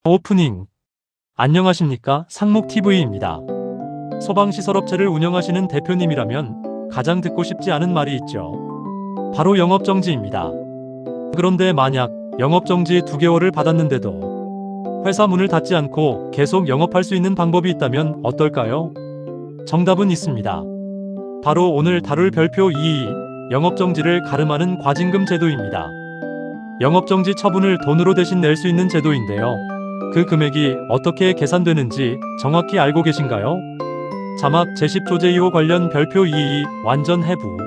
오프닝. 안녕하십니까? 상목TV입니다. 소방시설업체를 운영하시는 대표님이라면 가장 듣고 싶지 않은 말이 있죠. 바로 영업정지입니다. 그런데 만약 영업정지 2개월을 받았는데도 회사 문을 닫지 않고 계속 영업할 수 있는 방법이 있다면 어떨까요? 정답은 있습니다. 바로 오늘 다룰 별표 22, 영업정지를 가름하는 과징금 제도입니다. 영업정지 처분을 돈으로 대신 낼 수 있는 제도인데요. 그 금액이 어떻게 계산되는지 정확히 알고 계신가요? 자막 제10조제 2호 관련 별표 22 완전 해부.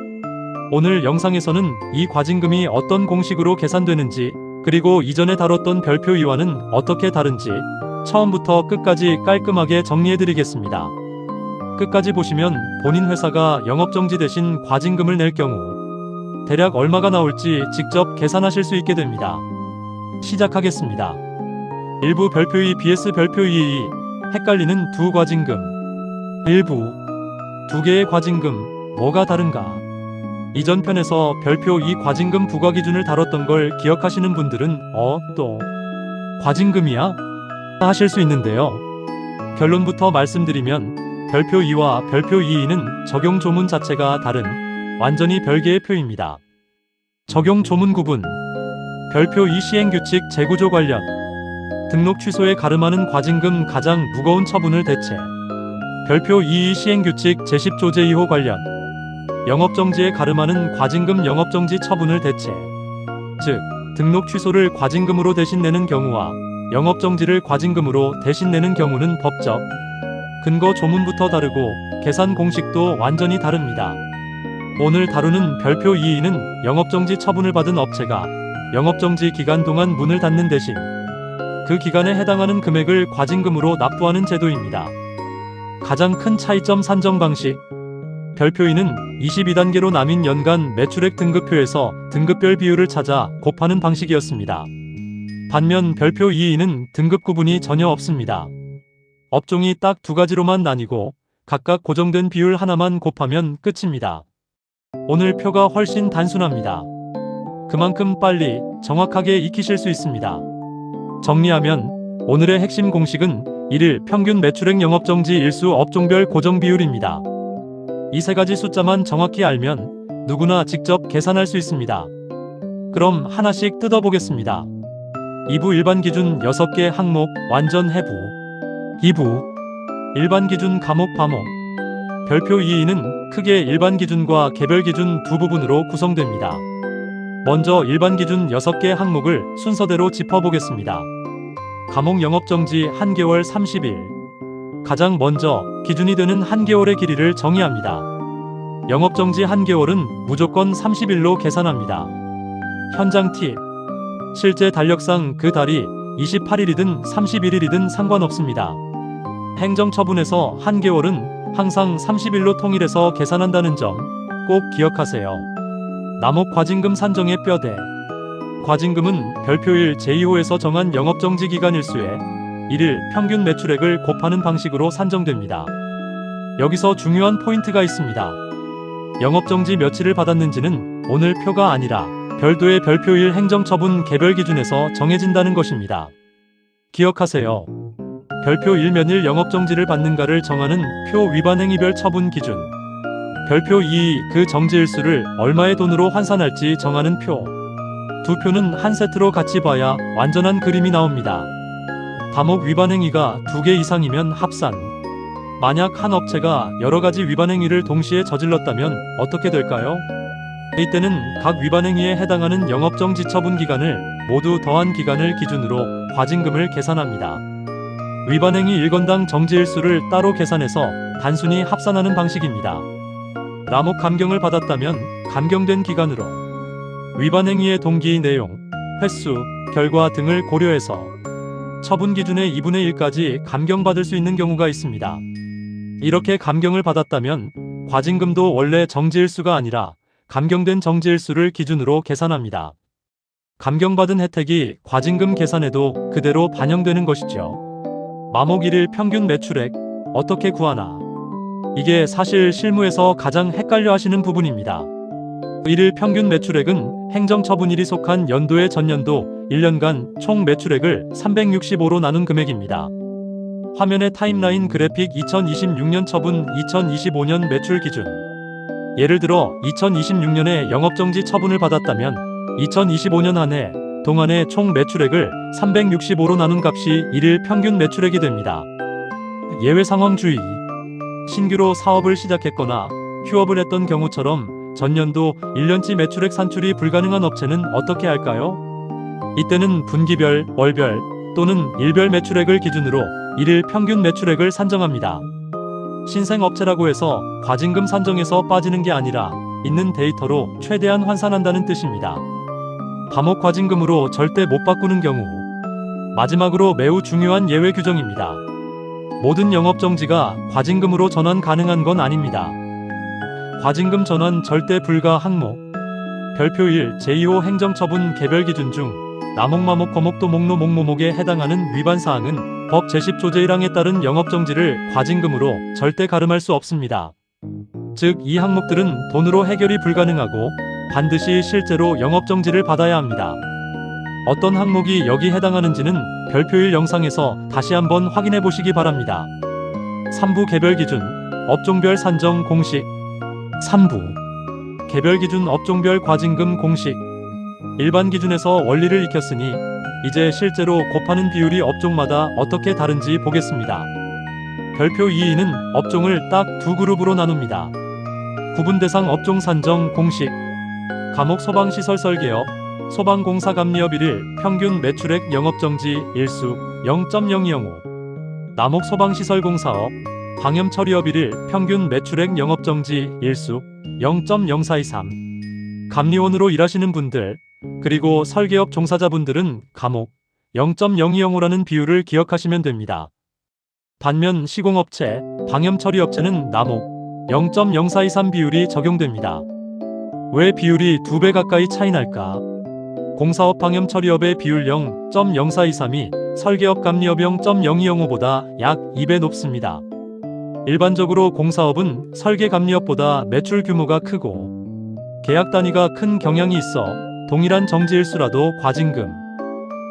오늘 영상에서는 이 과징금이 어떤 공식으로 계산되는지, 그리고 이전에 다뤘던 별표 2와는 어떻게 다른지 처음부터 끝까지 깔끔하게 정리해드리겠습니다. 끝까지 보시면 본인 회사가 영업정지 대신 과징금을 낼 경우 대략 얼마가 나올지 직접 계산하실 수 있게 됩니다. 시작하겠습니다. 일부 별표 2 vs 별표 22, 헷갈리는 두 과징금. 일부, 두 개의 과징금, 뭐가 다른가? 이전 편에서 별표 2 과징금 부과 기준을 다뤘던 걸 기억하시는 분들은 또 과징금이야? 하실 수 있는데요. 결론부터 말씀드리면 별표 2와 별표 22는 적용 조문 자체가 다른 완전히 별개의 표입니다. 적용 조문 구분. 별표 2 시행규칙 재구조 관련. 등록 취소에 가름하는 과징금 가장 무거운 처분을 대체. 별표 22 시행규칙 제10조제 2호 관련. 영업정지에 가름하는 과징금 영업정지 처분을 대체. 즉, 등록 취소를 과징금으로 대신 내는 경우와 영업정지를 과징금으로 대신 내는 경우는 법적 근거 조문부터 다르고 계산 공식도 완전히 다릅니다. 오늘 다루는 별표 22는 영업정지 처분을 받은 업체가 영업정지 기간 동안 문을 닫는 대신 그 기간에 해당하는 금액을 과징금으로 납부하는 제도입니다. 가장 큰 차이점 산정 방식. 별표 2는 22단계로 나뉜 연간 매출액 등급표에서 등급별 비율을 찾아 곱하는 방식이었습니다. 반면 별표 22는 등급 구분이 전혀 없습니다. 업종이 딱 두 가지로만 나뉘고 각각 고정된 비율 하나만 곱하면 끝입니다. 오늘 표가 훨씬 단순합니다. 그만큼 빨리 정확하게 익히실 수 있습니다. 정리하면 오늘의 핵심 공식은 1일 평균 매출액 영업정지 일수 업종별 고정 비율입니다. 이 세 가지 숫자만 정확히 알면 누구나 직접 계산할 수 있습니다. 그럼 하나씩 뜯어보겠습니다. 2부 일반 기준 6개 항목 완전 해부. 2부 일반 기준 과목 과목. 별표 22는 크게 일반 기준과 개별 기준 두 부분으로 구성됩니다. 먼저 일반 기준 6개 항목을 순서대로 짚어보겠습니다. 과목 영업정지 1개월 30일. 가장 먼저 기준이 되는 1개월의 길이를 정의합니다. 영업정지 1개월은 무조건 30일로 계산합니다. 현장 팁. 실제 달력상 그 달이 28일이든 31일이든 상관없습니다. 행정처분에서 1개월은 항상 30일로 통일해서 계산한다는 점 꼭 기억하세요. 남옥 과징금 산정의 뼈대. 과징금은 별표 1 제2호에서 정한 영업정지 기간 일수에 1일 평균 매출액을 곱하는 방식으로 산정됩니다. 여기서 중요한 포인트가 있습니다. 영업정지 며칠을 받았는지는 오늘 표가 아니라 별도의 별표 1 행정처분 개별 기준에서 정해진다는 것입니다. 기억하세요. 별표 1 몇일 영업정지를 받는가를 정하는 표 위반 행위별 처분 기준. 별표 2 그 정지일수를 얼마의 돈으로 환산할지 정하는 표. 두 표는 한 세트로 같이 봐야 완전한 그림이 나옵니다. 과목 위반 행위가 2개 이상이면 합산. 만약 한 업체가 여러가지 위반 행위를 동시에 저질렀다면 어떻게 될까요? 이때는 각 위반 행위에 해당하는 영업정지 처분 기간을 모두 더한 기간을 기준으로 과징금을 계산합니다. 위반 행위 1건당 정지일수를 따로 계산해서 단순히 합산하는 방식입니다. 남옥 감경을 받았다면 감경된 기간으로 위반 행위의 동기, 내용, 횟수, 결과 등을 고려해서 처분 기준의 2분의 1까지 감경받을 수 있는 경우가 있습니다. 이렇게 감경을 받았다면 과징금도 원래 정지일수가 아니라 감경된 정지일수를 기준으로 계산합니다. 감경받은 혜택이 과징금 계산에도 그대로 반영되는 것이죠. 마목 1일 평균 매출액 어떻게 구하나? 이게 사실 실무에서 가장 헷갈려 하시는 부분입니다. 1일 평균 매출액은 행정처분일이 속한 연도의 전년도 1년간 총 매출액을 365로 나눈 금액입니다. 화면의 타임라인 그래픽 2026년 처분 2025년 매출 기준. 예를 들어 2026년에 영업정지 처분을 받았다면 2025년 한 해 동안의 총 매출액을 365로 나눈 값이 1일 평균 매출액이 됩니다. 예외 상황 주의. 신규로 사업을 시작했거나 휴업을 했던 경우처럼 전년도 1년치 매출액 산출이 불가능한 업체는 어떻게 할까요? 이때는 분기별, 월별 또는 일별 매출액을 기준으로 1일 평균 매출액을 산정합니다. 신생업체라고 해서 과징금 산정에서 빠지는 게 아니라 있는 데이터로 최대한 환산한다는 뜻입니다. 감옥 과징금으로 절대 못 바꾸는 경우. 마지막으로 매우 중요한 예외 규정입니다. 모든 영업정지가 과징금으로 전환 가능한 건 아닙니다. 과징금 전환 절대 불가 항목. 별표 1 제2호 행정처분 개별 기준 중 나목마목 거목도 목노 목모목에 해당하는 위반사항은 법 제10조 제1항에 따른 영업정지를 과징금으로 절대 가름할 수 없습니다. 즉, 이 항목들은 돈으로 해결이 불가능하고 반드시 실제로 영업정지를 받아야 합니다. 어떤 항목이 여기 해당하는지는 별표 1 영상에서 다시 한번 확인해 보시기 바랍니다. 3부 개별 기준, 업종별 산정 공식. 3부 개별 기준 업종별 과징금 공식. 일반 기준에서 원리를 익혔으니 이제 실제로 곱하는 비율이 업종마다 어떻게 다른지 보겠습니다. 별표 2는 업종을 딱 두 그룹으로 나눕니다. 구분 대상 업종 산정 공식. 감옥 소방시설 설계업, 소방공사 감리업 1일 평균 매출액 영업정지 일수 0.0205. 남옥 소방시설공사업, 방염처리업 1일 평균 매출액 영업정지 일수 0.0423. 감리원으로 일하시는 분들, 그리고 설계업 종사자분들은 감옥 0.0205라는 비율을 기억하시면 됩니다. 반면 시공업체, 방염처리업체는 남옥 0.0423 비율이 적용됩니다. 왜 비율이 2배 가까이 차이 날까? 공사업 방염처리업의 비율 0.0423이 설계업 감리업 0.0205보다 약 2배 높습니다. 일반적으로 공사업은 설계 감리업보다 매출 규모가 크고 계약 단위가 큰 경향이 있어 동일한 정지일수라도 과징금,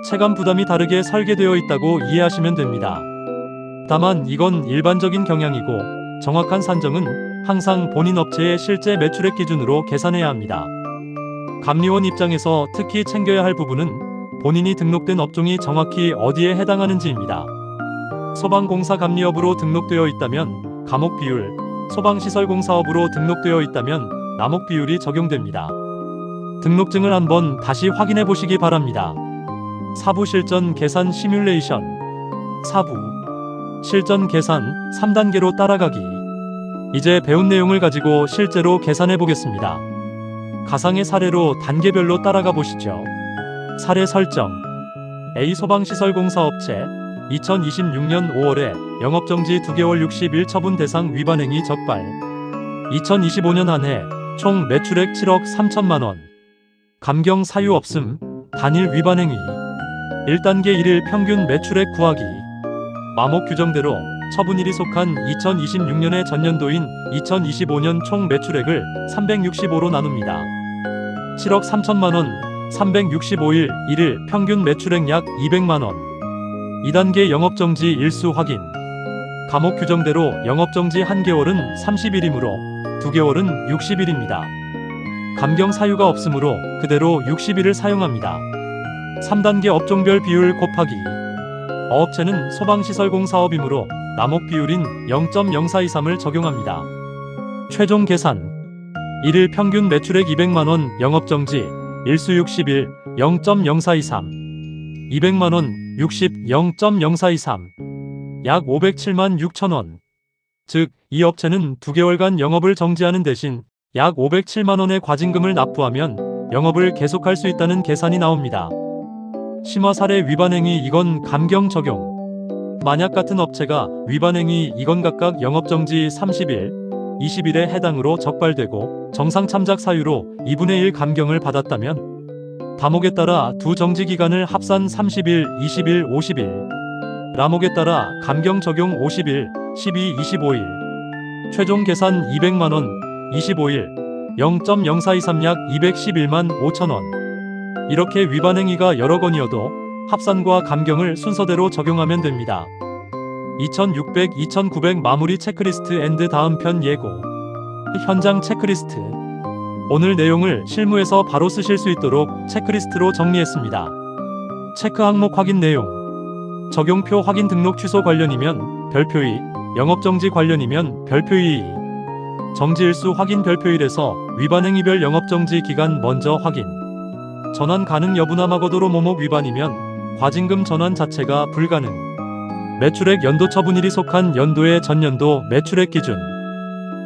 체감 부담이 다르게 설계되어 있다고 이해하시면 됩니다. 다만 이건 일반적인 경향이고 정확한 산정은 항상 본인 업체의 실제 매출액 기준으로 계산해야 합니다. 감리원 입장에서 특히 챙겨야 할 부분은 본인이 등록된 업종이 정확히 어디에 해당하는지입니다. 소방공사 감리업으로 등록되어 있다면 감옥 비율, 소방시설공사업으로 등록되어 있다면 남옥 비율이 적용됩니다. 등록증을 한번 다시 확인해 보시기 바랍니다. 4부 실전 계산 시뮬레이션. 4부 실전 계산 3단계로 따라가기. 이제 배운 내용을 가지고 실제로 계산해 보겠습니다. 가상의 사례로 단계별로 따라가 보시죠. 사례 설정. A 소방시설공사업체 2026년 5월에 영업정지 2개월 60일 처분 대상 위반행위 적발. 2025년 한 해 총 매출액 7억 3천만 원. 감경 사유 없음. 단일 위반행위. 1단계 1일 평균 매출액 구하기. 마목 규정대로 처분일이 속한 2026년의 전년도인 2025년 총 매출액을 365로 나눕니다. 7억 3천만 원, 365일 1일 평균 매출액 약 200만 원. 2단계 영업정지 일수 확인. 감옥 규정대로 영업정지 1개월은 30일이므로 2개월은 60일입니다. 감경 사유가 없으므로 그대로 60일을 사용합니다. 3단계 업종별 비율 곱하기. 어업체는 소방시설공사업이므로 남옥 비율인 0.0423을 적용합니다. 최종 계산. 1일 평균 매출액 200만원 영업정지 일수 60일 0.0423. 200만원 60 0.0423. 약 507만 6천원. 즉, 이 업체는 2개월간 영업을 정지하는 대신 약 507만원의 과징금을 납부하면 영업을 계속할 수 있다는 계산이 나옵니다. 심화 사례 위반행위 이건 감경 적용. 만약 같은 업체가 위반행위 이건 각각 영업정지 30일, 20일에 해당으로 적발되고 정상 참작 사유로 2분의 1 감경을 받았다면 다목에 따라 두 정지기간을 합산 30일, 20일, 50일. 라목에 따라 감경 적용 50일, 12, 25일. 최종 계산 200만원, 25일, 0.0423 약 211만 5천원. 이렇게 위반 행위가 여러 건이어도 합산과 감경을 순서대로 적용하면 됩니다. 2600, 2900 마무리 체크리스트 앤드 다음 편 예고. 현장 체크리스트. 오늘 내용을 실무에서 바로 쓰실 수 있도록 체크리스트로 정리했습니다. 체크 항목 확인 내용. 적용표 확인 등록 취소 관련이면 별표 2, 영업정지 관련이면 별표 2. 정지일수 확인 별표 1에서 위반 행위별 영업정지 기간 먼저 확인. 전환 가능 여부나 마거도로 모목 위반이면 과징금 전환 자체가 불가능. 매출액 연도 처분일이 속한 연도의 전년도 매출액 기준.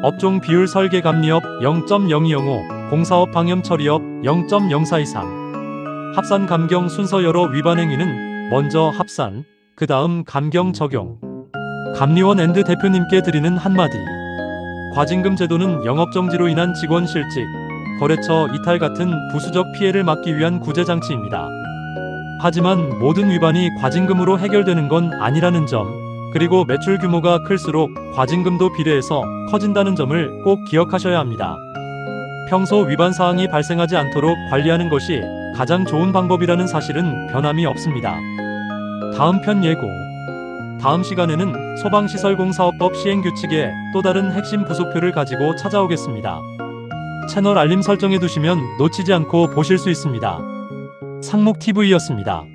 업종 비율 설계 감리업 0.0205, 공사업 방염 처리업 0.0423. 합산 감경 순서 여러 위반 행위는 먼저 합산, 그 다음 감경 적용. 감리원 앤드 대표님께 드리는 한마디. 과징금 제도는 영업정지로 인한 직원 실직, 거래처 이탈 같은 부수적 피해를 막기 위한 구제장치입니다. 하지만 모든 위반이 과징금으로 해결되는 건 아니라는 점, 그리고 매출 규모가 클수록 과징금도 비례해서 커진다는 점을 꼭 기억하셔야 합니다. 평소 위반 사항이 발생하지 않도록 관리하는 것이 가장 좋은 방법이라는 사실은 변함이 없습니다. 다음 편 예고. 다음 시간에는 소방시설공사업법 시행규칙의 또 다른 핵심 부속표를 가지고 찾아오겠습니다. 채널 알림 설정해 두시면 놓치지 않고 보실 수 있습니다. 상목TV였습니다.